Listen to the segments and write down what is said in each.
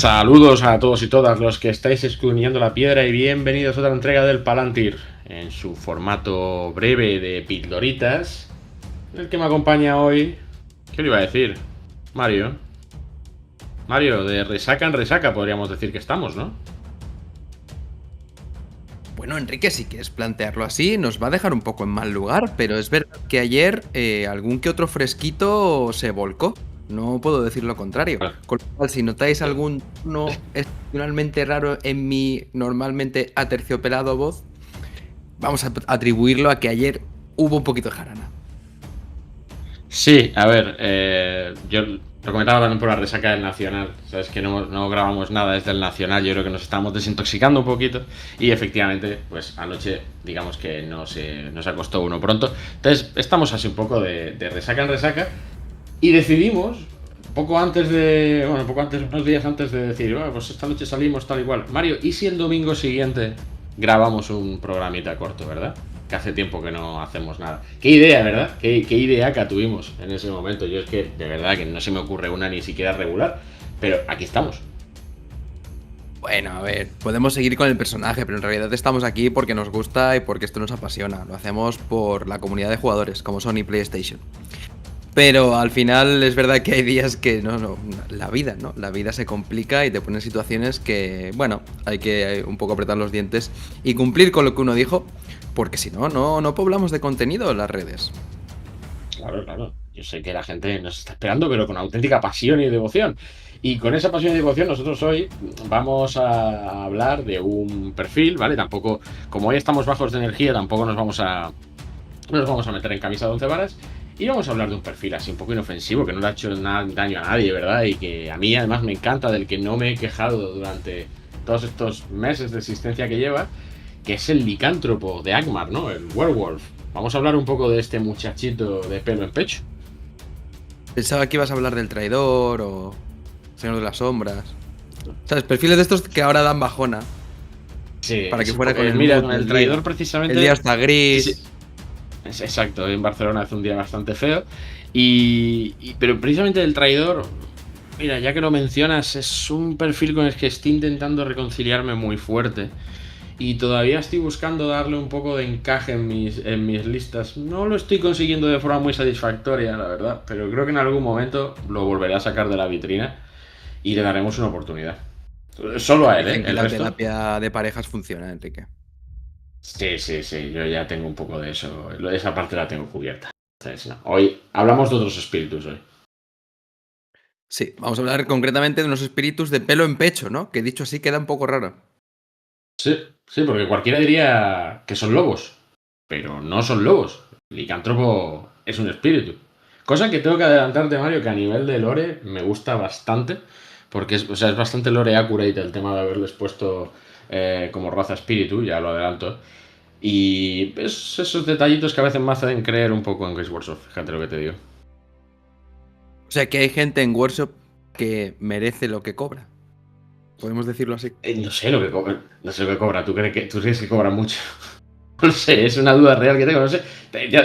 Saludos a todos y todas los que estáis escudriñando la piedra y bienvenidos a otra entrega del Palantir en su formato breve de pildoritas. El que me acompaña hoy, ¿qué le iba a decir? Mario, de resaca en resaca podríamos decir que estamos, ¿no? Bueno, Enrique, si quieres plantearlo así, nos va a dejar un poco en mal lugar, pero es verdad que ayer algún que otro fresquito se volcó. No puedo decir lo contrario. Con lo cual, si notáis algún tono excepcionalmente raro en mi normalmente aterciopelado voz, vamos a atribuirlo a que ayer hubo un poquito de jarana. Sí, a ver, yo lo comentaba también por la resaca del Nacional. Sabes que no grabamos nada desde el Nacional, yo creo que nos estamos desintoxicando un poquito. Y efectivamente, pues anoche, digamos que nos acostó uno pronto. Entonces, estamos así un poco de resaca en resaca. Y decidimos, unos días antes de decir, pues esta noche salimos tal igual. Mario, ¿y si el domingo siguiente grabamos un programita corto, verdad? Que hace tiempo que no hacemos nada. Qué idea, ¿verdad? Qué idea que tuvimos en ese momento. Yo es que, de verdad, que no se me ocurre una ni siquiera regular. Pero aquí estamos. Bueno, a ver, podemos seguir con el personaje, pero en realidad estamos aquí porque nos gusta y porque esto nos apasiona. Lo hacemos por la comunidad de jugadores, como Sony PlayStation. Pero al final es verdad que hay días que la vida, ¿no? La vida se complica y te pone en situaciones que, bueno, hay que un poco apretar los dientes y cumplir con lo que uno dijo, porque si no, no poblamos de contenido en las redes. Claro. Yo sé que la gente nos está esperando, pero con auténtica pasión y devoción. Y con esa pasión y devoción nosotros hoy vamos a hablar de un perfil, ¿vale? Tampoco, como hoy estamos bajos de energía, tampoco nos vamos a meter en camisa de 11 varas. Y vamos a hablar de un perfil así un poco inofensivo, que no le ha hecho daño a nadie, ¿verdad? Y que a mí además me encanta, del que no me he quejado durante todos estos meses de existencia que lleva, que es el licántropo de Angmar, ¿no? El werewolf. Vamos a hablar un poco de este muchachito de pelo en pecho. Pensaba que ibas a hablar del traidor o Señor de las Sombras. ¿Sabes? Perfiles de estos que ahora dan bajona. Sí, Para que fuera con el mira, mood con el del traidor día. precisamente. El día está gris. Sí, exacto, en Barcelona hace un día bastante feo. Pero precisamente el traidor, mira, ya que lo mencionas, es un perfil con el que estoy intentando reconciliarme muy fuerte. Y todavía estoy buscando darle un poco de encaje en mis listas. No lo estoy consiguiendo de forma muy satisfactoria, la verdad. Pero creo que en algún momento lo volveré a sacar de la vitrina y le daremos una oportunidad. Solo a él, ¿eh? Dicen que El la resto. terapia de parejas funciona, Enrique. Sí. Yo ya tengo un poco de eso. Esa parte la tengo cubierta. Entonces, no. Hoy hablamos de otros espíritus hoy. Sí, vamos a hablar concretamente de unos espíritus de pelo en pecho, ¿no? Que dicho así queda un poco raro. Sí, porque cualquiera diría que son lobos, pero no son lobos. El licántropo es un espíritu. Cosa que tengo que adelantarte, Mario, que a nivel de lore me gusta bastante, porque es bastante lore accurate el tema de haberles puesto como raza espíritu, ya lo adelanto. Y es esos detallitos que a veces me hacen creer un poco en Games Workshop, fíjate lo que te digo. O sea que hay gente en workshop que merece lo que cobra. Podemos decirlo así. No sé lo que cobra, ¿Tú crees que cobra mucho? No sé, es una duda real que tengo, no sé.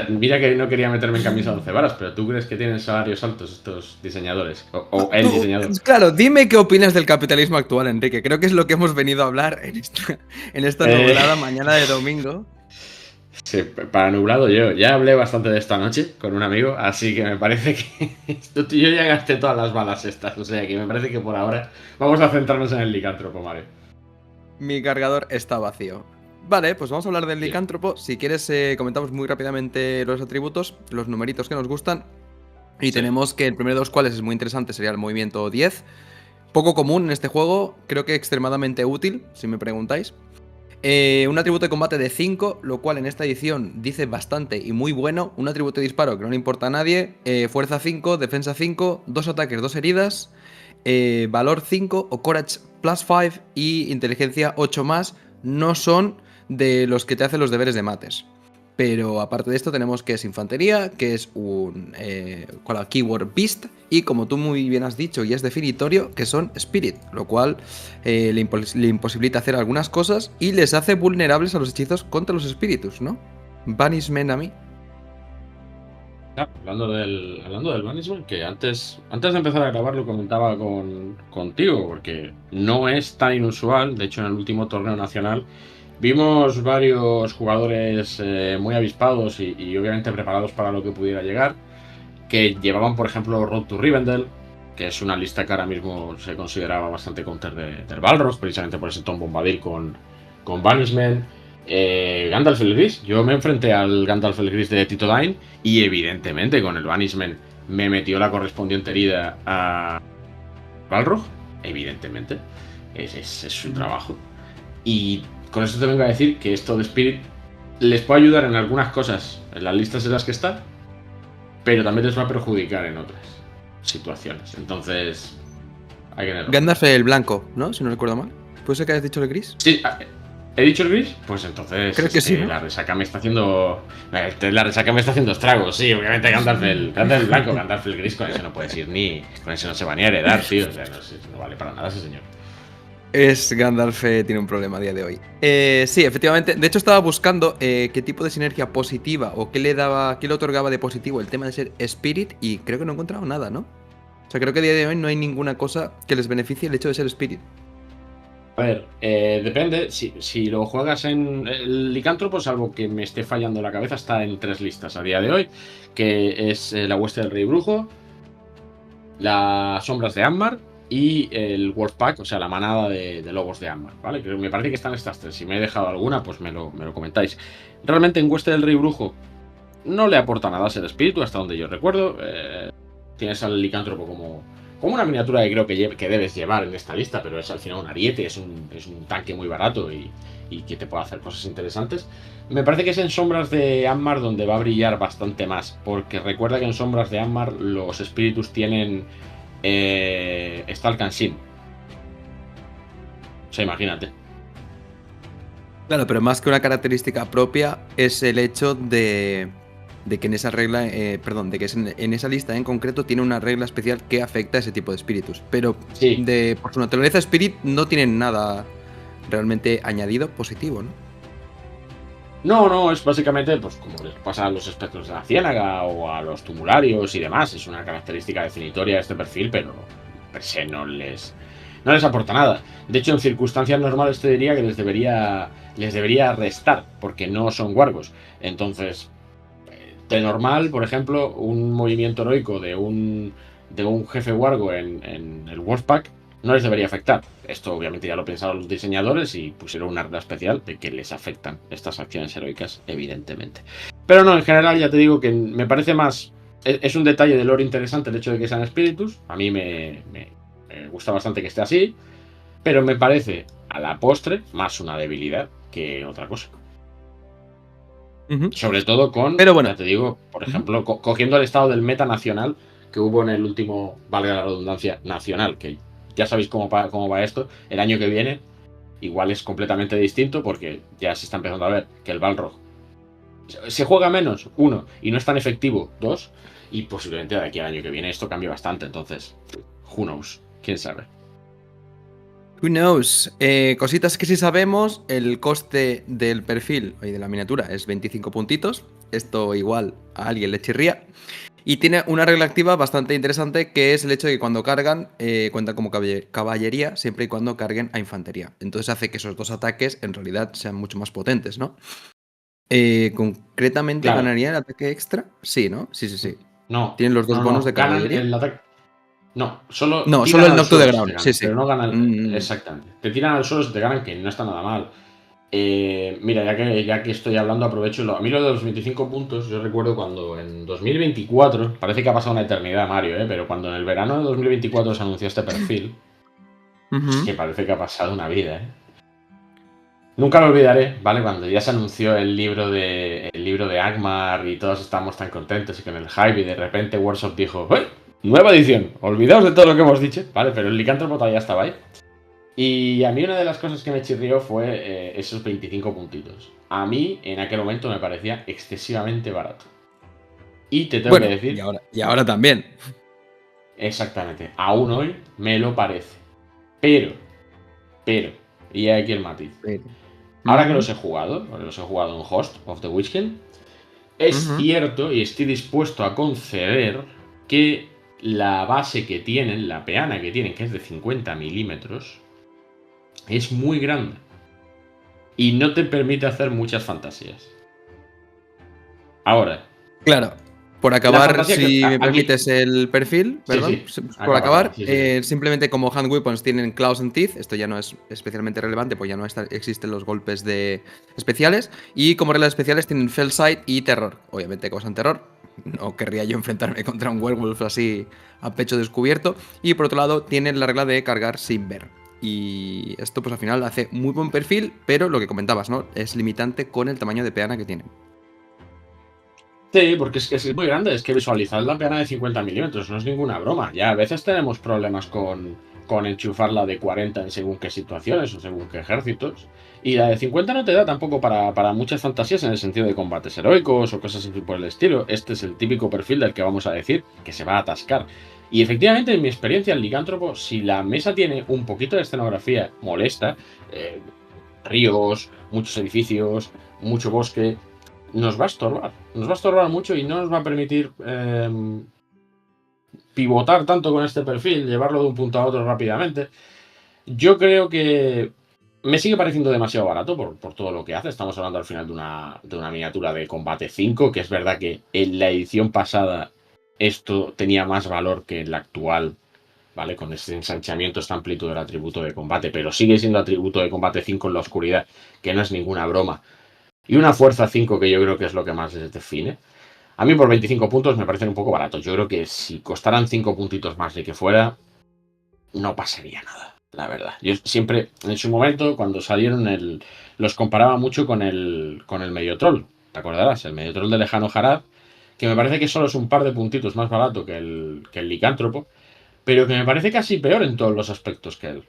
Mira que no quería meterme en camisa de 11 varas, pero ¿tú crees que tienen salarios altos estos diseñadores? O el diseñador. Claro, dime qué opinas del capitalismo actual, Enrique. Creo que es lo que hemos venido a hablar en esta nublada mañana de domingo. Sí, para nublado yo ya hablé bastante de esta noche con un amigo, así que me parece que yo ya gasté todas las balas estas, o sea que me parece que por ahora vamos a centrarnos en el licántropo, Mario. Mi cargador está vacío. Vale, pues vamos a hablar del Sí. licántropo. Si quieres, comentamos muy rápidamente los atributos, los numeritos que nos gustan. Y tenemos que el primero de los cuales es muy interesante, sería el movimiento 10. Poco común en este juego, creo que extremadamente útil, si me preguntáis. Un atributo de combate de 5, lo cual en esta edición dice bastante y muy bueno. Un atributo de disparo que no le importa a nadie. Fuerza 5, defensa 5, 2 ataques, 2 heridas. Valor 5 o Courage plus 5 y inteligencia 8 más. No son de los que te hacen los deberes de mates. Pero aparte de esto tenemos que es infantería, que es un con la keyword beast, y como tú muy bien has dicho y es definitorio, que son spirit, lo cual le imposibilita hacer algunas cosas y les hace vulnerables a los hechizos contra los espíritus, ¿no? Banishment a mí. Hablando del Banishment, que antes de empezar a grabar lo comentaba contigo, porque no es tan inusual. De hecho, en el último torneo nacional vimos varios jugadores muy avispados y obviamente preparados para lo que pudiera llegar, que llevaban, por ejemplo, Road to Rivendell, que es una lista que ahora mismo se consideraba bastante counter del Balrog, precisamente por ese Tom Bombadil con Banishment. Gandalf el Gris, yo me enfrenté al Gandalf el Gris de Tito Dain y evidentemente con el Banishment me metió la correspondiente herida a Balrog, evidentemente, es su trabajo. Y con eso te vengo a decir que esto de Spirit les puede ayudar en algunas cosas, en las listas en las que está, pero también les va a perjudicar en otras situaciones. Entonces, hay que tenerlo. Gandalf el blanco, ¿no? Si no recuerdo mal. ¿Puede ser que hayas dicho el gris? Sí, ¿he dicho el gris? Pues entonces creo que sí, ¿no? La resaca me está haciendo. La resaca me está haciendo estragos, sí, obviamente Gandalf el blanco, Gandalf el gris, con ese no puedes ir ni. Con ese no se va ni a heredar, tío. O sea, no vale para nada ese señor. Es Gandalf, tiene un problema a día de hoy. Sí, efectivamente. De hecho, estaba buscando qué tipo de sinergia positiva o qué le otorgaba de positivo el tema de ser Spirit y creo que no he encontrado nada, ¿no? O sea, creo que a día de hoy no hay ninguna cosa que les beneficie el hecho de ser Spirit. A ver, depende. Si lo juegas en el licántropo, salvo que me esté fallando la cabeza, está en 3 listas a día de hoy, que es la hueste del rey brujo, las sombras de Angmar y el Wolfpack, o sea, la manada de lobos de Angmar, ¿vale? Que me parece que están estas 3. Si me he dejado alguna, pues me lo comentáis. Realmente en hueste del rey brujo no le aporta nada a ser espíritu, hasta donde yo recuerdo. Tienes al licántropo como una miniatura que creo que debes llevar en esta lista, pero es al final un ariete, es un tanque muy barato y que te puede hacer cosas interesantes. Me parece que es en Sombras de Angmar donde va a brillar bastante más, porque recuerda que en Sombras de Angmar los espíritus tienen Stalk and Sin. O sea, imagínate. Claro, pero más que una característica propia es el hecho de que en esa regla, de que en esa lista en concreto tiene una regla especial que afecta a ese tipo de espíritus. Pero Sí. por su naturaleza Spirit no tienen nada realmente añadido positivo, ¿no? No, es básicamente pues como les pasa a los espectros de la ciénaga o a los tumularios y demás. Es una característica definitoria de este perfil, pero per se no les aporta nada. De hecho, en circunstancias normales te diría que les debería restar, porque no son wargos. Entonces, de normal, por ejemplo, un movimiento heroico de un jefe wargo en el Wolfpack no les debería afectar. Esto obviamente ya lo pensaron los diseñadores y pusieron una regla especial de que les afectan estas acciones heroicas, evidentemente. Pero no, en general ya te digo que me parece más. Es un detalle de lore interesante el hecho de que sean espíritus. A mí me gusta bastante que esté así. Pero me parece, a la postre, más una debilidad que otra cosa. Sobre todo Pero bueno, ya te digo, por ejemplo, cogiendo el estado del meta nacional que hubo en el último, valga la redundancia, nacional, que ya sabéis cómo va esto, el año que viene igual es completamente distinto porque ya se está empezando a ver que el Balrog se juega menos, 1, y no es tan efectivo, 2, y posiblemente de aquí al año que viene esto cambie bastante, entonces, who knows, quién sabe. Who knows? Cositas que sí sabemos, el coste del perfil y de la miniatura es 25 puntitos. Esto igual a alguien le chirría. Y tiene una regla activa bastante interesante que es el hecho de que cuando cargan cuentan como caballería siempre y cuando carguen a infantería. Entonces hace que esos dos ataques en realidad sean mucho más potentes, ¿no? Concretamente, Claro. ¿ganaría el ataque extra? Sí, ¿no? Sí. No. ¿Tienen los dos bonos de caballería? Ganan el ataque. No, solo el Nocturne de suelo si Ground, te ganan, sí. pero no ganan. Exactamente. Te tiran al suelo si te ganan, que no está nada mal. Mira, ya que estoy hablando, aprovecho. A mí lo de los 25 puntos, yo recuerdo cuando en 2024, parece que ha pasado una eternidad, Mario, pero cuando en el verano de 2024 se anunció este perfil, es que parece que ha pasado una vida, Nunca lo olvidaré, ¿vale? Cuando ya se anunció el libro de Angmar y todos estábamos tan contentos y con el hype y de repente Workshop dijo ¡hey! Nueva edición, olvidaos de todo lo que hemos dicho, ¿vale? Pero el licántropo todavía estaba ahí. Y a mí una de las cosas que me chirrió fue esos 25 puntitos. A mí en aquel momento me parecía excesivamente barato. Y te tengo que decir... Y ahora también. Exactamente, aún hoy me lo parece. Pero, y aquí el matiz. Ahora que los he jugado en Host of the Witch King, Es Ujú. cierto y estoy dispuesto a conceder que la base que tienen, la peana que tienen, que es de 50 milímetros, es muy grande y no te permite hacer muchas fantasías. Ahora, Claro. Por la acabar, fantasía que si me aquí. permites el perfil, Sí, perdón, sí, por acaba, acabar, sí, sí, sí. simplemente como hand weapons tienen claws and teeth, esto ya no es especialmente relevante, pues ya no existen los golpes de especiales, y como reglas especiales tienen fell sight y terror, obviamente causan terror, no querría yo enfrentarme contra un werewolf así a pecho descubierto, y por otro lado tienen la regla de cargar sin ver. Y esto pues al final hace muy buen perfil, pero lo que comentabas, ¿no? Es limitante con el tamaño de peana que tienen. Sí, porque es muy grande, es que visualizar la peana de 50 milímetros no es ninguna broma. Ya a veces tenemos problemas con enchufarla de 40 en según qué situaciones o según qué ejércitos. Y la de 50 no te da tampoco para muchas fantasías en el sentido de combates heroicos o cosas así por el estilo. Este es el típico perfil del que vamos a decir que se va a atascar. Y efectivamente, en mi experiencia, el licántropo, si la mesa tiene un poquito de escenografía molesta, eh, ríos, muchos edificios, mucho bosque, nos va a estorbar. Nos va a estorbar mucho y no nos va a permitir pivotar tanto con este perfil, llevarlo de un punto a otro rápidamente. Yo creo que me sigue pareciendo demasiado barato por todo lo que hace. Estamos hablando al final de una miniatura de combate 5, que es verdad que en la edición pasada esto tenía más valor que en la actual, ¿vale? Con este ensanchamiento, esta amplitud del atributo de combate, pero sigue siendo atributo de combate 5 en la oscuridad, que no es ninguna broma. Y una fuerza 5 que yo creo que es lo que más les define. A mí por 25 puntos me parecen un poco baratos. Yo creo que si costaran 5 puntitos más de que fuera, no pasaría nada, la verdad. Yo siempre, en su momento, cuando salieron, los comparaba mucho con el Medio Troll. ¿Te acordarás? El Medio Troll de Lejano Jarad, que me parece que solo es un par de puntitos más barato que el Licántropo, pero que me parece casi peor en todos los aspectos que él,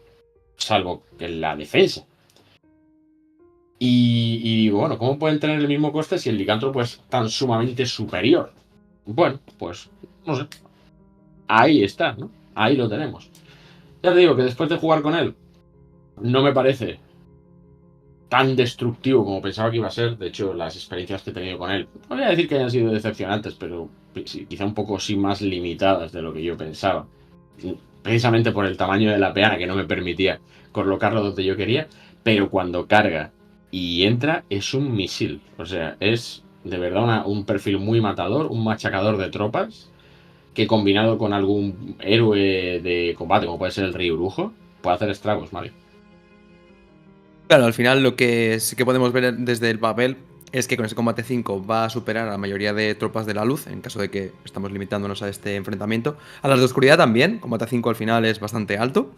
salvo que en la defensa. Y digo, bueno, ¿cómo pueden tener el mismo coste si el licántropo es tan sumamente superior? Bueno, pues no sé. Ahí está, ¿no? Ahí lo tenemos. Ya te digo que después de jugar con él, no me parece tan destructivo como pensaba que iba a ser. De hecho, las experiencias que he tenido con él, no voy a decir que hayan sido decepcionantes, pero sí, quizá un poco sí más limitadas de lo que yo pensaba. Precisamente por el tamaño de la peana que no me permitía colocarlo donde yo quería, pero cuando carga y entra es un misil. O sea, es de verdad un perfil muy matador, un machacador de tropas, que combinado con algún héroe de combate, como puede ser el Rey Brujo, puede hacer estragos, Mario. Claro, al final lo que sí que podemos ver desde el papel es que con ese combate 5 va a superar a la mayoría de tropas de la luz, en caso de que estamos limitándonos a este enfrentamiento. A las de oscuridad también, combate 5 al final es bastante alto.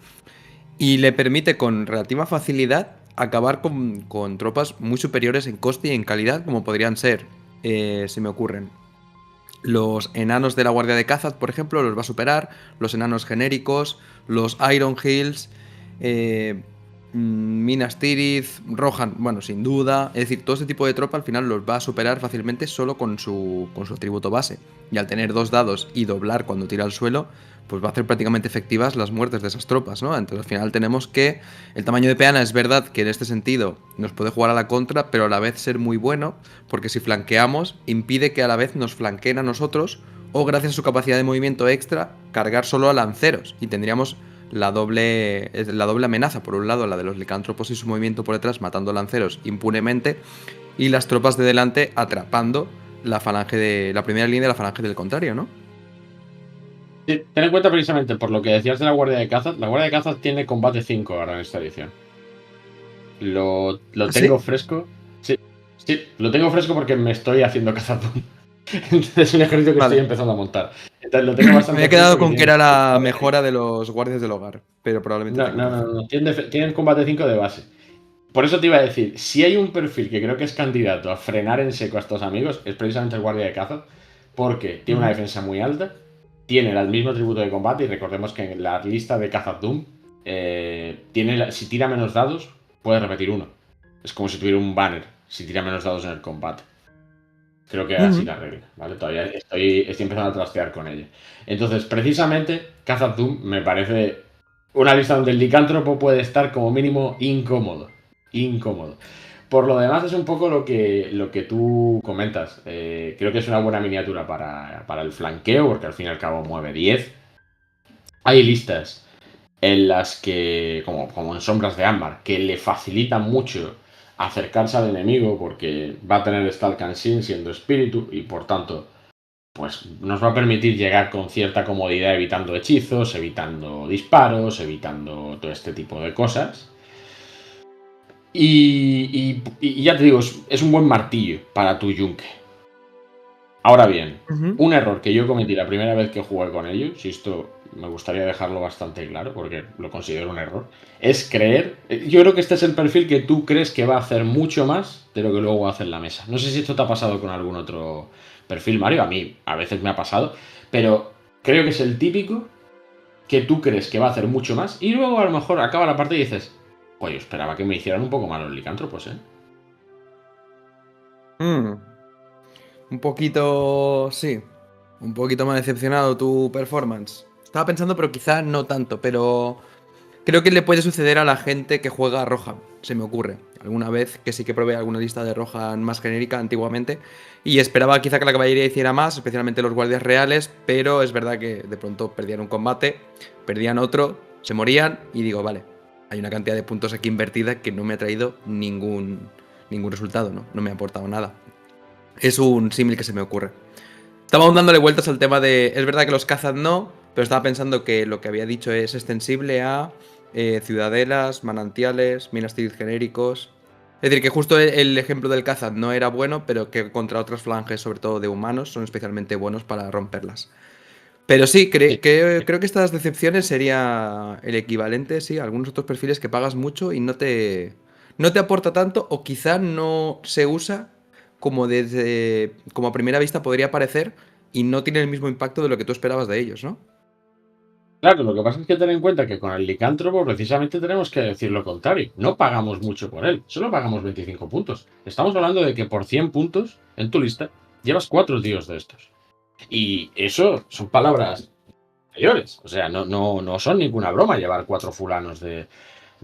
Y le permite con relativa facilidad acabar con tropas muy superiores en coste y en calidad, como podrían ser, se me ocurren, los enanos de la Guardia de Caza, por ejemplo, los va a superar, los enanos genéricos, los Iron Hills, eh, Minas Tirith, Rohan, bueno, sin duda. Es decir, todo este tipo de tropa al final los va a superar fácilmente solo con su atributo base. Y al tener dos dados y doblar cuando tira al suelo, pues va a hacer prácticamente efectivas las muertes de esas tropas, ¿no? Entonces al final tenemos que el tamaño de peana es verdad que en este sentido nos puede jugar a la contra, pero a la vez ser muy bueno, porque si flanqueamos impide que a la vez nos flanqueen a nosotros o gracias a su capacidad de movimiento extra cargar solo a lanceros y tendríamos la doble amenaza, por un lado la de los licántropos y su movimiento por detrás matando lanceros impunemente y las tropas de delante atrapando la primera línea de la falange del contrario, ¿no? Sí, ten en cuenta precisamente por lo que decías de la Guardia de Caza. La Guardia de Caza tiene combate 5 ahora en esta edición. Lo ¿Ah, tengo sí? fresco. Sí, sí, lo tengo fresco porque me estoy haciendo cazadón. Entonces es un ejército que estoy Vale. empezando a montar. Entonces lo tengo Me había bastante quedado fresco que con que tiene era la combate 5. mejora de los guardias del hogar, pero probablemente No, tengas no, no, razón. no. Tienen combate 5 de base. Por eso te iba a decir, si hay un perfil que creo que es candidato a frenar en seco a estos amigos, es precisamente el guardia de caza, porque tiene una Ujú. defensa muy alta, tiene el mismo atributo de combate, y recordemos que en la lista de Khazad Dûm, si tira menos dados, puede repetir uno. Es como si tuviera un banner, si tira menos dados en el combate. Creo que así Ujú. la regla, ¿vale? Todavía estoy empezando a trastear con ella. Entonces, precisamente, Khazad Dûm me parece una lista donde el licántropo puede estar como mínimo incómodo. Incómodo. Por lo demás es un poco lo que tú comentas. Creo que es una buena miniatura para el flanqueo, porque al fin y al cabo mueve 10. Hay listas en las que, como en Sombras de Ámbar, que le facilitan mucho acercarse al enemigo porque va a tener Stalk Sin siendo espíritu y por tanto pues nos va a permitir llegar con cierta comodidad evitando hechizos, evitando disparos, evitando todo este tipo de cosas. Y ya te digo, es un buen martillo para tu yunque. Ahora bien, un error que yo cometí la primera vez que jugué con ellos, y esto me gustaría dejarlo bastante claro porque lo considero un error, es creer. Yo creo que este es el perfil que tú crees que va a hacer mucho más de lo que luego hace en la mesa. No sé si esto te ha pasado con algún otro perfil, Mario. A mí a veces me ha pasado, pero creo que es el típico que tú crees que va a hacer mucho más y luego a lo mejor acaba la parte y dices, oye, esperaba que me hicieran un poco mal los licántropos, ¿eh? Un poquito, sí. Un poquito más decepcionado tu performance. Estaba pensando, pero quizá no tanto, pero creo que le puede suceder a la gente que juega a Rohan, se me ocurre. Alguna vez que sí que probé alguna lista de Rohan más genérica antiguamente y esperaba quizá que la caballería hiciera más, especialmente los guardias reales, pero es verdad que de pronto perdían un combate, perdían otro, se morían y digo, vale, hay una cantidad de puntos aquí invertida que no me ha traído ningún resultado, ¿no? No me ha aportado nada. Es un símil que se me ocurre. Estaba dándole vueltas al tema de. Es verdad que los cazas no, pero estaba pensando que lo que había dicho es extensible a ciudadelas, manantiales, minas tirith genéricos. Es decir, que justo el ejemplo del Khazad no era bueno, pero que contra otras falanges, sobre todo de humanos, son especialmente buenos para romperlas. Pero sí, Sí. creo que estas decepciones sería el equivalente, sí, a algunos otros perfiles que pagas mucho y no te aporta tanto, o quizá no se usa como a primera vista podría parecer, y no tiene el mismo impacto de lo que tú esperabas de ellos, ¿no? Claro, lo que pasa es que ten en cuenta que con el licántropo precisamente tenemos que decir lo contrario. No pagamos mucho por él, solo pagamos 25 puntos. Estamos hablando de que por 100 puntos en tu lista llevas 4 tíos de estos. Y eso son palabras mayores. O sea, no son ninguna broma llevar 4 fulanos de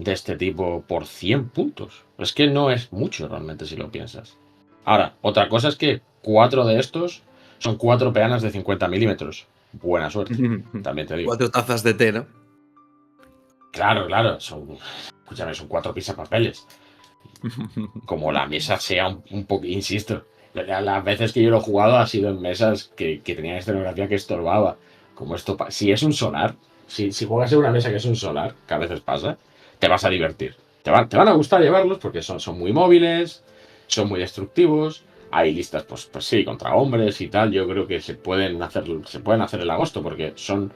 este tipo por 100 puntos. Es que no es mucho realmente si lo piensas. Ahora, otra cosa es que 4 de estos son 4 peanas de 50 milímetros. Buena suerte, también te digo. 4 tazas de té, ¿no? Claro, claro, escúchame, son 4 pisapapeles. Como la mesa sea un poco, insisto, las veces que yo lo he jugado ha sido en mesas que tenían escenografía que estorbaba. Como esto, si es un solar, si juegas en una mesa que es un solar, que a veces pasa, te vas a divertir. Te van a gustar llevarlos porque son muy móviles, son muy destructivos. Hay listas, pues sí, contra hombres y tal. Yo creo que se pueden hacer el agosto porque son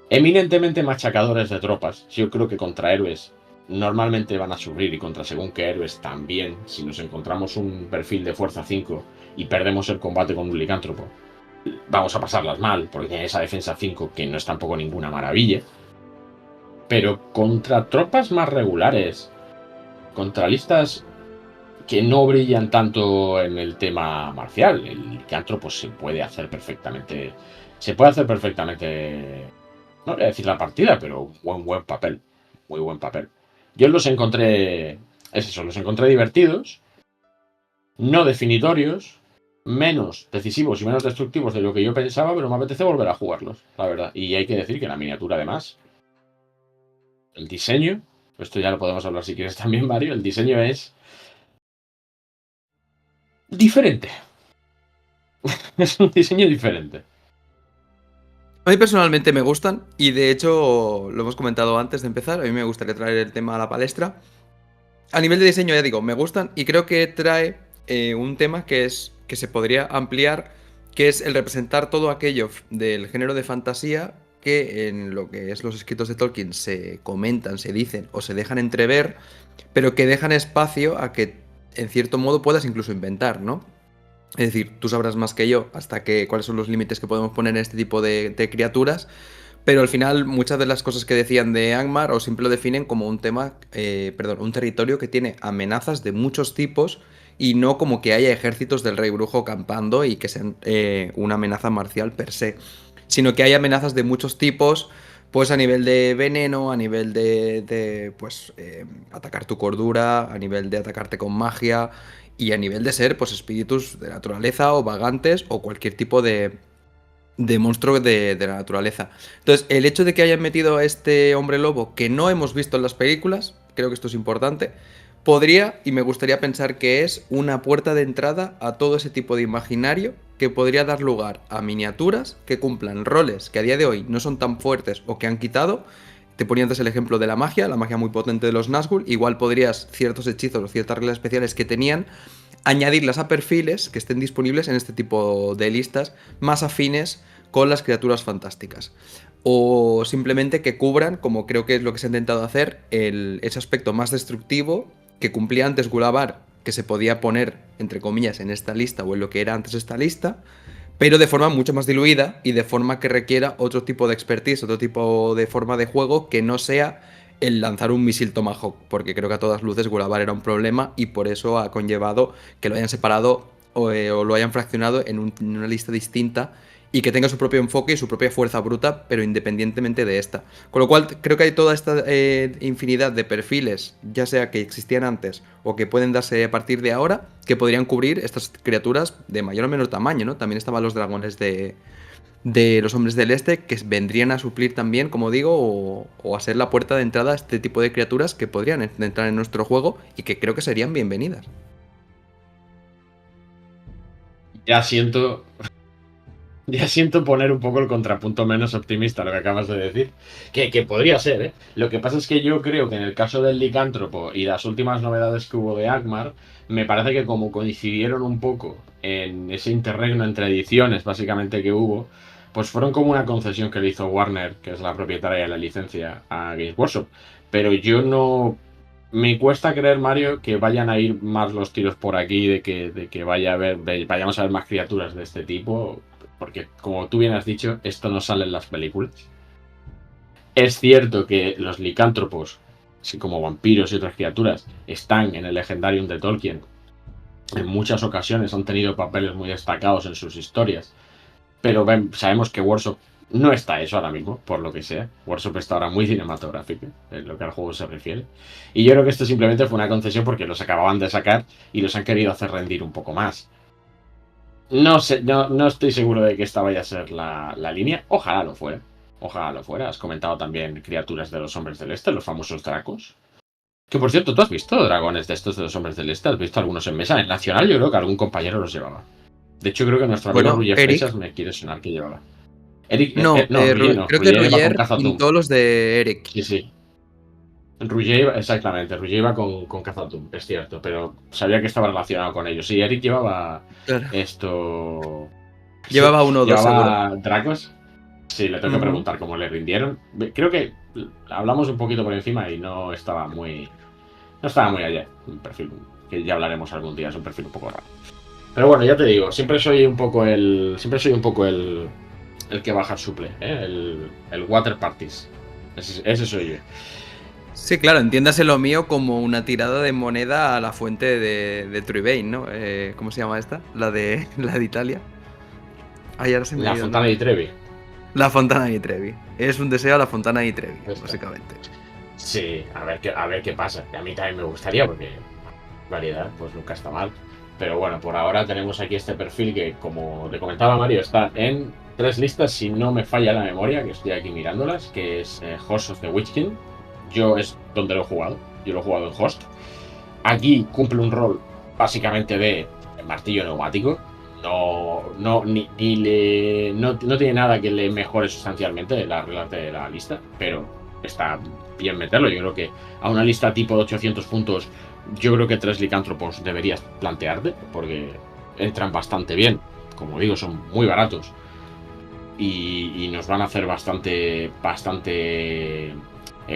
eminentemente machacadores de tropas. Yo creo que contra héroes normalmente van a sufrir y contra según qué héroes también. Si nos encontramos un perfil de fuerza 5 y perdemos el combate con un licántropo, vamos a pasarlas mal, porque tiene esa defensa 5 que no es tampoco ninguna maravilla. Pero contra tropas más regulares, contra listas que no brillan tanto en el tema marcial, el licántropo se puede hacer perfectamente. Se puede hacer perfectamente, no voy a decir la partida, pero buen papel. Muy buen papel. Yo los encontré. Es eso, los encontré divertidos, no definitorios, menos decisivos y menos destructivos de lo que yo pensaba, pero me apetece volver a jugarlos, la verdad. Y hay que decir que la miniatura, además, el diseño, esto ya lo podemos hablar si quieres también, Mario, el diseño es diferente. Es un diseño diferente. A mí personalmente me gustan y de hecho lo hemos comentado antes de empezar, a mí me gustaría traer el tema a la palestra. A nivel de diseño ya digo, me gustan y creo que trae un tema que se podría ampliar, que es el representar todo aquello del género de fantasía que en lo que es los escritos de Tolkien se comentan, se dicen o se dejan entrever, pero que dejan espacio a que en cierto modo puedas incluso inventar, ¿no? Es decir, tú sabrás más que yo cuáles son los límites que podemos poner en este tipo de criaturas, pero al final muchas de las cosas que decían de Angmar o siempre lo definen como un un territorio que tiene amenazas de muchos tipos y no como que haya ejércitos del rey brujo campando y que sean una amenaza marcial per se, sino que hay amenazas de muchos tipos, Pues a nivel de veneno, a nivel pues, atacar tu cordura, a nivel de atacarte con magia y a nivel de ser, pues, espíritus de naturaleza o vagantes o cualquier tipo de monstruo de la naturaleza. Entonces, el hecho de que hayan metido a este hombre lobo que no hemos visto en las películas, creo que esto es importante, podría, y me gustaría pensar que es una puerta de entrada a todo ese tipo de imaginario que podría dar lugar a miniaturas que cumplan roles que a día de hoy no son tan fuertes o que han quitado. Te ponía antes el ejemplo de la magia muy potente de los Nazgûl. Igual podrías ciertos hechizos o ciertas reglas especiales que tenían añadirlas a perfiles que estén disponibles en este tipo de listas más afines con las criaturas fantásticas. O simplemente que cubran, como creo que es lo que se ha intentado hacer, ese aspecto más destructivo que cumplía antes Gulabar, que se podía poner, entre comillas, en esta lista o en lo que era antes esta lista, pero de forma mucho más diluida y de forma que requiera otro tipo de expertise, otro tipo de forma de juego que no sea el lanzar un misil Tomahawk, porque creo que a todas luces Gulabar era un problema y por eso ha conllevado que lo hayan separado o lo hayan fraccionado en una lista distinta y que tenga su propio enfoque y su propia fuerza bruta, pero independientemente de esta. Con lo cual creo que hay toda esta infinidad de perfiles, ya sea que existían antes o que pueden darse a partir de ahora, que podrían cubrir estas criaturas de mayor o menor tamaño, ¿no? También estaban los dragones de los hombres del este, que vendrían a suplir también, como digo, o a ser la puerta de entrada a este tipo de criaturas que podrían entrar en nuestro juego y que creo que serían bienvenidas. Ya siento, ya siento poner un poco el contrapunto menos optimista a lo que acabas de decir. Que podría ser, ¿eh? Lo que pasa es que yo creo que en el caso del licántropo y las últimas novedades que hubo de Agmar, me parece que como coincidieron un poco en ese interregno entre ediciones, básicamente, que hubo, pues fueron como una concesión que le hizo Warner, que es la propietaria de la licencia, a Games Workshop. Pero yo no... Me cuesta creer, Mario, que vayan a ir más los tiros por aquí, de que vayamos a ver más criaturas de este tipo, porque como tú bien has dicho, esto no sale en las películas. Es cierto que los licántropos, así como vampiros y otras criaturas, están en el Legendarium de Tolkien. En muchas ocasiones han tenido papeles muy destacados en sus historias, pero sabemos que Workshop no está eso ahora mismo, por lo que sea. Workshop está ahora muy cinematográfico, en lo que al juego se refiere. Y yo creo que esto simplemente fue una concesión porque los acababan de sacar y los han querido hacer rendir un poco más. No sé, no estoy seguro de que esta vaya a ser la línea. Ojalá lo fuera. Ojalá lo fuera. Has comentado también criaturas de los hombres del este, los famosos dracos. Que por cierto, ¿tú has visto dragones de estos de los hombres del este? ¿Has visto algunos en mesa? En Nacional yo creo que algún compañero los llevaba. De hecho, creo que nuestro amigo Bueno, Ruyer Eric. Fechas me quiere sonar que llevaba. Eric, No, no, Ruyer no. creo que Ruyer iba con Roger Khazad-dûm. pintó los de Eric. Sí, sí. Ruger iba, exactamente, Ruger iba con Khazad-dûm, es cierto, pero sabía que estaba relacionado con ellos. Sí, Eric llevaba Claro. esto. Sí, Llevaba uno o dos, seguro. llevaba Dracos. Sí, le tengo que Ujú. preguntar cómo le rindieron. Creo que hablamos un poquito por encima y no estaba muy. No estaba muy allá. Un perfil que ya hablaremos algún día, es un perfil un poco raro. Pero bueno, ya te digo, siempre soy un poco el. Siempre soy un poco el que baja el suple, ¿eh? El water parties. Ese soy yo. Sí, claro, entiéndase lo mío como una tirada de moneda a la fuente de Tribane, ¿no? ¿Cómo se llama esta? La de Italia. Ay, ahora se me ha La ido el Fontana di nombre. Trevi. La Fontana di Trevi. Es un deseo a la Fontana di Trevi, Esta. básicamente. Sí, a ver qué pasa. A mí también me gustaría, porque variedad, pues nunca está mal. Pero bueno, por ahora tenemos aquí este perfil que, como te comentaba Mario, está en 3 listas, si no me falla la memoria, que estoy aquí mirándolas, que es Host of the Witch King. Yo es donde lo he jugado. Yo lo he jugado en Host. Aquí cumple un rol básicamente de martillo neumático. No tiene nada que le mejore sustancialmente las reglas de la lista, pero está bien meterlo. Yo creo que a una lista tipo de 800 puntos, yo creo que 3 licántropos deberías plantearte, porque entran bastante bien. Como digo, son muy baratos y nos van a hacer bastante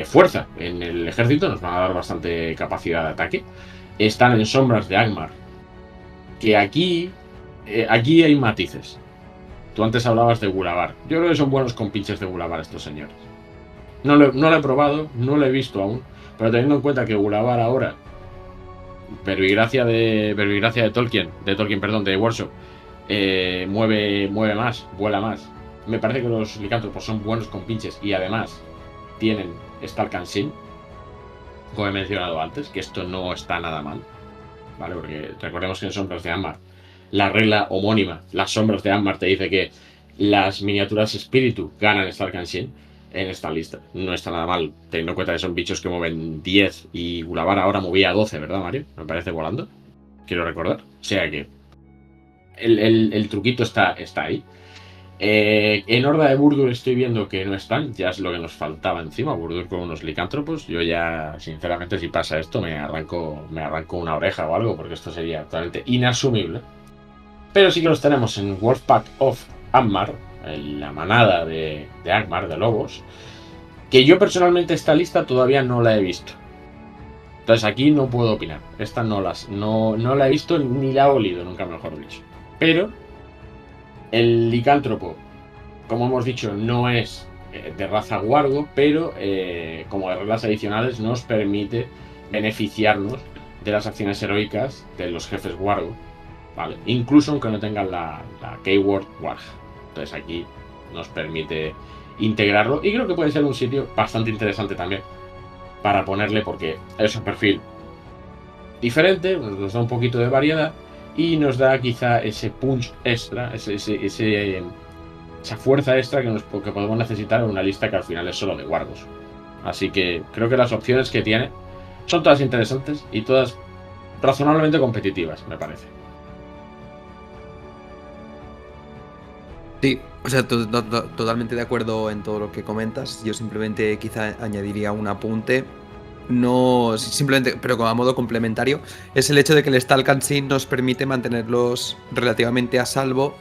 fuerza en el ejército, nos van a dar bastante capacidad de ataque. Están en sombras de Agmar, que aquí hay matices. Tú antes hablabas de Gulabar. Yo creo que son buenos compinches de Gulabar estos señores. No lo he probado, no lo he visto aún, pero teniendo en cuenta que Gulabar ahora, verbigracia de Tolkien, perdón, de Workshop, mueve más, vuela más, me parece que los licántropos son buenos con pinches y además tienen Stalk Sin, como he mencionado antes, que esto no está nada mal, ¿vale? Porque recordemos que en Sombras de Ámbar la regla homónima, las Sombras de Ámbar, te dice que las miniaturas espíritu ganan Stalk Sin en esta lista. No está nada mal, teniendo en cuenta que son bichos que mueven 10 y Gulabar ahora movía 12, ¿verdad, Mario? Me parece volando. Quiero recordar. O sea que el truquito está ahí. En Horda de Burdur estoy viendo que no están, ya es lo que nos faltaba encima, Burdur con unos licántropos. Yo ya, sinceramente, si pasa esto, me arranco una oreja o algo, porque esto sería totalmente inasumible. Pero sí que los tenemos en Wolfpack of Angmar, en la manada de Angmar, de lobos, que yo personalmente esta lista todavía no la he visto. Entonces aquí no puedo opinar. Esta no la he visto ni la he olido, nunca mejor dicho. Pero el licántropo, como hemos dicho, no es de raza Wargo, pero como reglas adicionales nos permite beneficiarnos de las acciones heroicas de los jefes Wargo, ¿vale? Incluso aunque no tengan la keyword Warg. Entonces aquí nos permite integrarlo y creo que puede ser un sitio bastante interesante también para ponerle, porque es un perfil diferente, nos da un poquito de variedad y nos da quizá ese punch extra, esa fuerza extra que podemos necesitar en una lista que al final es solo de Wargos. Así que creo que las opciones que tiene son todas interesantes y todas razonablemente competitivas, me parece. Sí, o sea, totalmente de acuerdo en todo lo que comentas. Yo simplemente quizá añadiría un apunte. No, simplemente, pero como a modo complementario, es el hecho de que el Stalk Sin nos permite mantenerlos relativamente a salvo,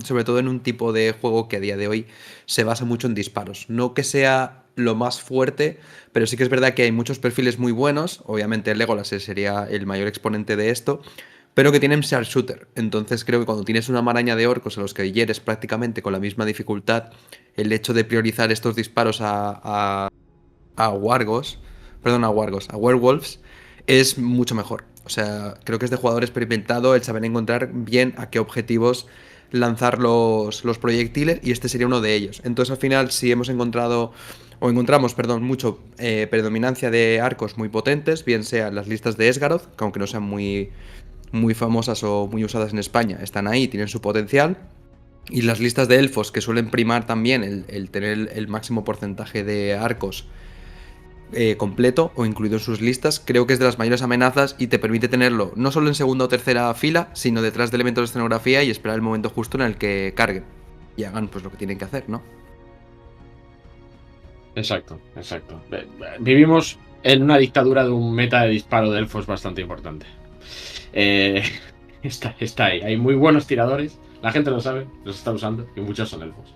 sobre todo en un tipo de juego que a día de hoy se basa mucho en disparos. No que sea lo más fuerte, pero sí que es verdad que hay muchos perfiles muy buenos. Obviamente el Legolas sería el mayor exponente de esto, pero que tienen Sharpshooter. Entonces creo que cuando tienes una maraña de orcos a los que hieres prácticamente con la misma dificultad, el hecho de priorizar estos disparos a Wargos, perdón, a Wargos, a Werewolves, es mucho mejor. O sea, creo que es de jugador experimentado el saber encontrar bien a qué objetivos lanzar los proyectiles, y este sería uno de ellos. Entonces al final, si hemos encontrado, o encontramos, perdón, mucho predominancia de arcos muy potentes, bien sean las listas de Esgaroth, que aunque no sean muy famosas o muy usadas en España, están ahí, tienen su potencial. Y las listas de elfos, que suelen primar también el tener el máximo porcentaje de arcos completo o incluido en sus listas, creo que es de las mayores amenazas y te permite tenerlo no solo en segunda o tercera fila, sino detrás de elementos de escenografía y esperar el momento justo en el que carguen y hagan pues lo que tienen que hacer, ¿no? Exacto. Vivimos en una dictadura de un meta de disparo de elfos bastante importante. Está ahí. Hay muy buenos tiradores, la gente lo sabe, los está usando y muchos son elfos.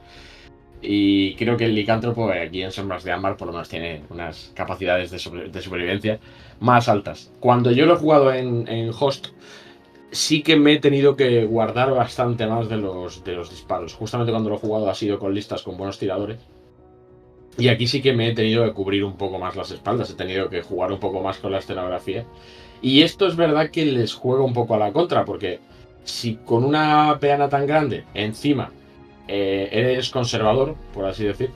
Y creo que el licántropo aquí en Sombras de Ámbar por lo menos tiene unas capacidades de supervivencia más altas. Cuando yo lo he jugado en Host, sí que me he tenido que guardar bastante más de los disparos. Justamente cuando lo he jugado ha sido con listas con buenos tiradores. Y aquí sí que me he tenido que cubrir un poco más las espaldas, he tenido que jugar un poco más con la escenografía. Y esto es verdad que les juega un poco a la contra, porque si con una peana tan grande encima eres conservador, por así decir,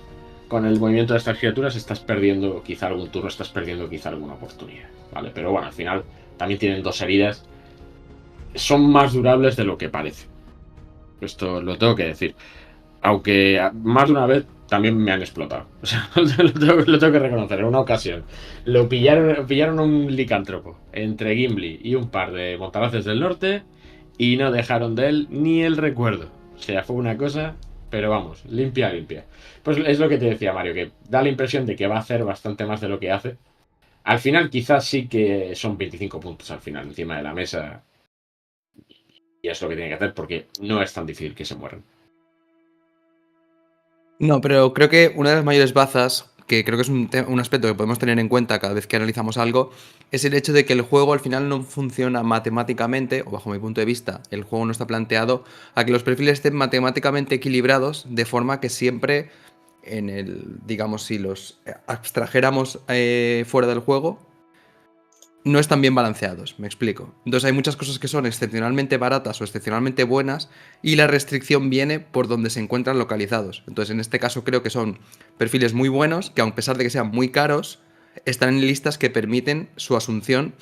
con el movimiento de estas criaturas estás perdiendo quizá algún turno, estás perdiendo quizá alguna oportunidad, ¿vale? Pero bueno, al final también tienen dos heridas, son más durables de lo que parece. Esto lo tengo que decir. Aunque más de una vez también me han explotado. O sea, lo tengo que reconocer. En una ocasión pillaron un licántropo entre Gimli y un par de montaraces del norte y no dejaron de él ni el recuerdo. O sea, fue una cosa, pero vamos, limpia. Pues es lo que te decía, Mario, que da la impresión de que va a hacer bastante más de lo que hace. Al final quizás sí que son 25 puntos al final encima de la mesa. Y es lo que tiene que hacer porque no es tan difícil que se mueran. No, pero creo que una de las mayores bazas, que creo que es un aspecto que podemos tener en cuenta cada vez que analizamos algo, es el hecho de que el juego al final no funciona matemáticamente, o bajo mi punto de vista, el juego no está planteado a que los perfiles estén matemáticamente equilibrados, de forma que siempre digamos, si los abstrajéramos fuera del juego, no están bien balanceados, me explico. Entonces hay muchas cosas que son excepcionalmente baratas o excepcionalmente buenas y la restricción viene por donde se encuentran localizados. Entonces en este caso creo que son perfiles muy buenos que, a pesar de que sean muy caros, están en listas que permiten su asunción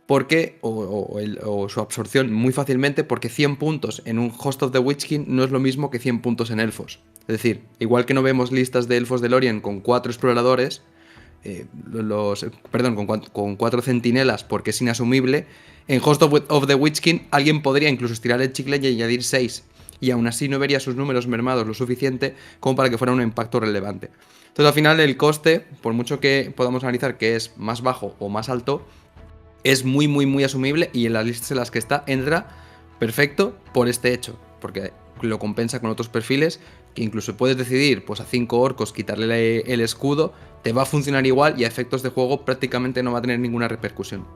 porque, o su absorción muy fácilmente, porque 100 puntos en un Host of the Witch King no es lo mismo que 100 puntos en elfos. Es decir, igual que no vemos listas de elfos de Lorien con 4 exploradores, con 4 centinelas porque es inasumible, en Host of the Witch King alguien podría incluso estirar el chicle y añadir 6, y aún así no vería sus números mermados lo suficiente como para que fuera un impacto relevante. Entonces al final el coste, por mucho que podamos analizar que es más bajo o más alto, es muy muy muy asumible, y en las listas en las que está entra perfecto por este hecho, porque lo compensa con otros perfiles que incluso puedes decidir, pues a 5 orcos quitarle el escudo, te va a funcionar igual y a efectos de juego prácticamente no va a tener ninguna repercusión.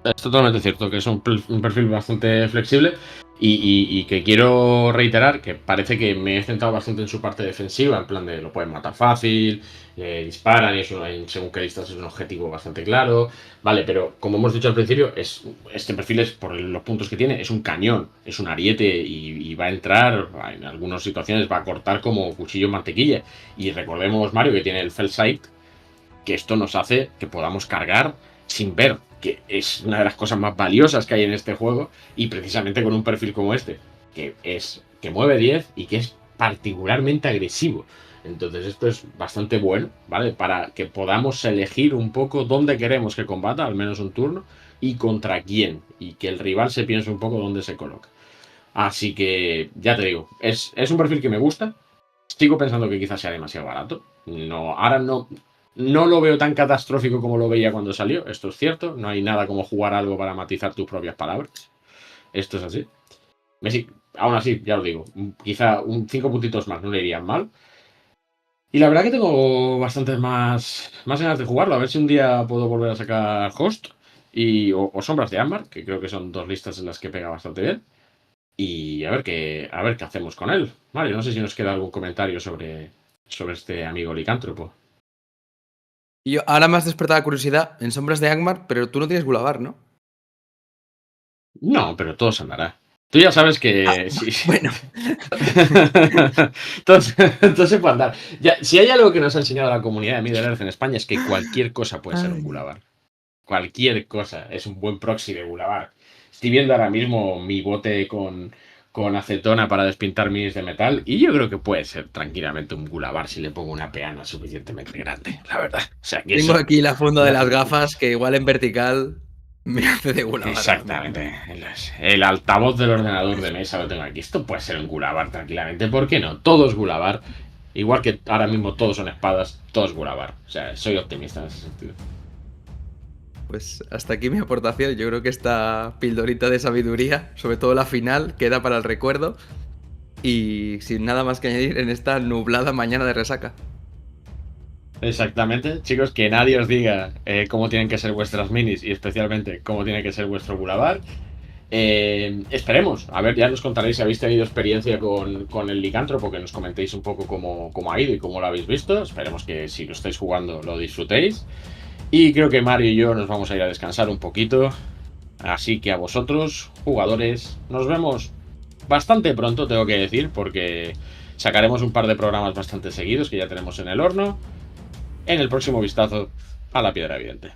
Es totalmente cierto que es un perfil bastante flexible y que quiero reiterar que parece que me he centrado bastante en su parte defensiva, en plan de lo pueden matar fácil, disparan y eso, según qué listas es un objetivo bastante claro, vale, pero como hemos dicho al principio, este perfil es, por los puntos que tiene, es un cañón, es un ariete y va a entrar, en algunas situaciones va a cortar como cuchillo en mantequilla. Y recordemos, Mario, que tiene el Fell Sight, que esto nos hace que podamos cargar sin ver, que es una de las cosas más valiosas que hay en este juego, y precisamente con un perfil como este, que mueve 10 y que es particularmente agresivo. Entonces esto es bastante bueno, ¿vale? Para que podamos elegir un poco dónde queremos que combata, al menos un turno, y contra quién, y que el rival se piense un poco dónde se coloca. Así que, ya te digo, es un perfil que me gusta. Sigo pensando que quizás sea demasiado barato. Ahora no lo veo tan catastrófico como lo veía cuando salió. Esto es cierto. No hay nada como jugar algo para matizar tus propias palabras. Esto es así. Aún así, ya lo digo. Quizá 5 puntitos más no le irían mal. Y la verdad que tengo bastantes más ganas de jugarlo. A ver si un día puedo volver a sacar Host o Sombras de Ámbar, que creo que son 2 listas en las que pega bastante bien. Y a ver qué hacemos con él. Vale, no sé si nos queda algún comentario sobre este amigo licántropo. Y ahora me has despertado la curiosidad en Sombras de Angmar, pero tú no tienes Gulabar, ¿no? No, pero todo se andará. Tú ya sabes que... sí. Bueno. todo se puede andar. Si hay algo que nos ha enseñado la comunidad de Middle-earth en España es que cualquier cosa puede ser un Gulabar. Cualquier cosa es un buen proxy de Gulabar. Estoy viendo ahora mismo mi bote con acetona para despintar minis de metal y yo creo que puede ser tranquilamente un Gulabar si le pongo una peana suficientemente grande, la verdad. O sea, que tengo aquí la funda de las gafas que igual en vertical me hace de Gulabar. Exactamente. El altavoz del ordenador de mesa lo tengo aquí. Esto puede ser un Gulabar tranquilamente. ¿Por qué no? Todo es Gulabar. Igual que ahora mismo todos son espadas, todo es Gulabar. O sea, soy optimista en ese sentido. Pues hasta aquí mi aportación. Yo creo que esta pildorita de sabiduría, sobre todo la final, queda para el recuerdo. Y sin nada más que añadir en esta nublada mañana de resaca. Exactamente, chicos, que nadie os diga cómo tienen que ser vuestras minis y especialmente cómo tiene que ser vuestro Gulabar. Esperemos, a ver, ya nos contaréis si habéis tenido experiencia con el licántropo, que nos comentéis un poco cómo ha ido y cómo lo habéis visto. Esperemos que si lo estáis jugando lo disfrutéis. Y creo que Mario y yo nos vamos a ir a descansar un poquito. Así que a vosotros, jugadores, nos vemos bastante pronto, tengo que decir, porque sacaremos un par de programas bastante seguidos que ya tenemos en el horno en el próximo vistazo a la piedra evidente.